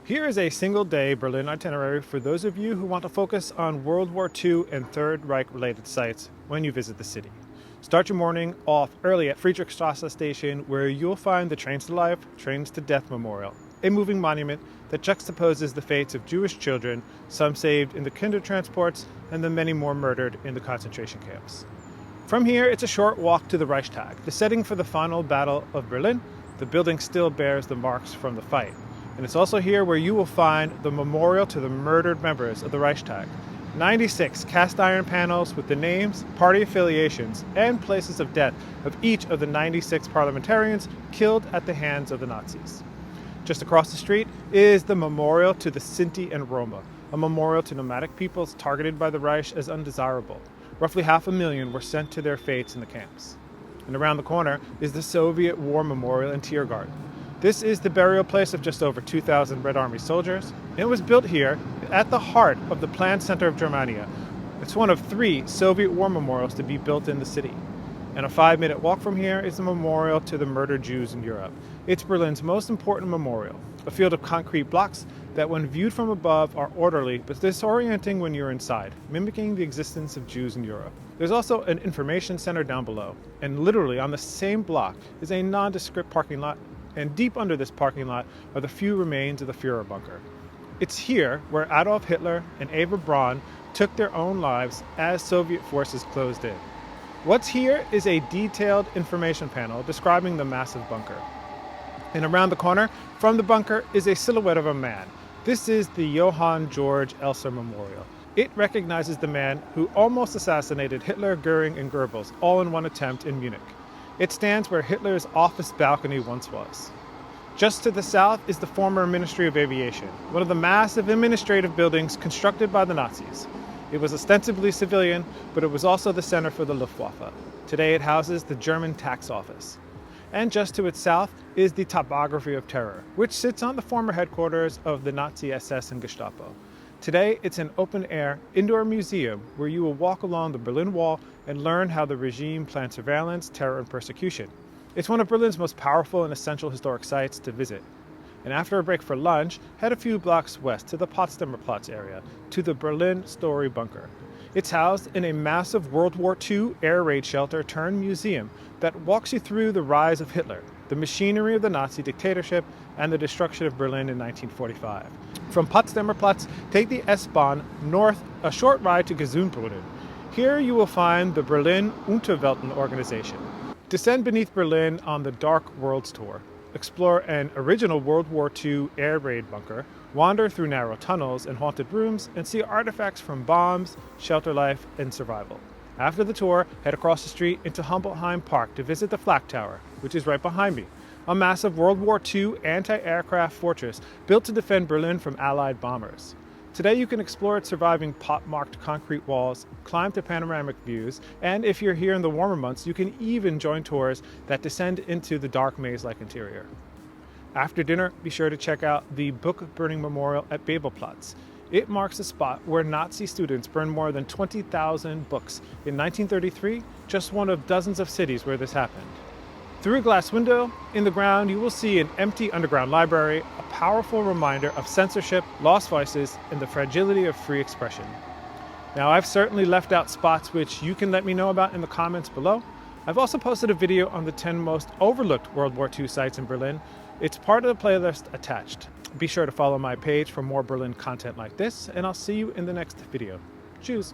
Here is a single-day Berlin itinerary for those of you who want to focus on World War II and Third Reich related sites when you visit the city. Start your morning off early at Friedrichstrasse station, where you'll find the Trains to Life, Trains to Death Memorial, a moving monument that juxtaposes the fates of Jewish children, some saved in the Kindertransports and the many more murdered in the concentration camps. From here, it's a short walk to the Reichstag, the setting for the final Battle of Berlin. The building still bears the marks from the fight. And it's also here where you will find the memorial to the murdered members of the Reichstag. 96 cast iron panels with the names, party affiliations, and places of death of each of the 96 parliamentarians killed at the hands of the Nazis. Just across the street is the memorial to the Sinti and Roma, a memorial to nomadic peoples targeted by the Reich as undesirable. Roughly 500,000 were sent to their fates in the camps. And around the corner is the Soviet War Memorial in Tiergarten. This is the burial place of just over 2,000 Red Army soldiers. It was built here at the heart of the planned center of Germania. It's one of 3 Soviet war memorials to be built in the city. And a 5-minute walk from here is the memorial to the murdered Jews in Europe. It's Berlin's most important memorial, a field of concrete blocks that when viewed from above are orderly but disorienting when you're inside, mimicking the existence of Jews in Europe. There's also an information center down below, and literally on the same block is a nondescript parking lot, and deep under this parking lot are the few remains of the Führerbunker. It's here where Adolf Hitler and Eva Braun took their own lives as Soviet forces closed in. What's here is a detailed information panel describing the massive bunker. And around the corner from the bunker is a silhouette of a man. This is the Johann Georg Elser Memorial. It recognizes the man who almost assassinated Hitler, Goering, and Goebbels all in one attempt in Munich. It stands where Hitler's office balcony once was. Just to the south is the former Ministry of Aviation, one of the massive administrative buildings constructed by the Nazis. It was ostensibly civilian, but it was also the center for the Luftwaffe. Today it houses the German tax office. And just to its south is the Topography of Terror, which sits on the former headquarters of the Nazi SS and Gestapo. Today, it's an open-air, indoor museum where you will walk along the Berlin Wall and learn how the regime planned surveillance, terror, and persecution. It's one of Berlin's most powerful and essential historic sites to visit. And after a break for lunch, head a few blocks west to the Bebelplatz area, to the Berlin Story Bunker. It's housed in a massive World War II air raid shelter turned museum that walks you through the rise of Hitler, the machinery of the Nazi dictatorship, and the destruction of Berlin in 1945. From Bebelplatz, take the S-Bahn north a short ride to Gesundbrunnen. Here you will find the Berlin Unterwelten organization. Descend beneath Berlin on the Dark Worlds tour. Explore an original World War II air raid bunker, wander through narrow tunnels and haunted rooms, and see artifacts from bombs, shelter life, and survival. After the tour, head across the street into Humboldthain Park to visit the Flak Tower, which is right behind me, a massive World War II anti-aircraft fortress built to defend Berlin from Allied bombers. Today you can explore its surviving pot-marked concrete walls, climb to panoramic views, and if you're here in the warmer months, you can even join tours that descend into the dark maze-like interior. After dinner, be sure to check out the book-burning memorial at Bebelplatz. It marks a spot where Nazi students burned more than 20,000 books in 1933, just one of dozens of cities where this happened. Through a glass window in the ground, you will see an empty underground library, a powerful reminder of censorship, lost voices, and the fragility of free expression. Now, I've certainly left out spots which you can let me know about in the comments below. I've also posted a video on the 10 most overlooked World War II sites in Berlin. It's part of the playlist attached. Be sure to follow my page for more Berlin content like this, and I'll see you in the next video. Tschüss!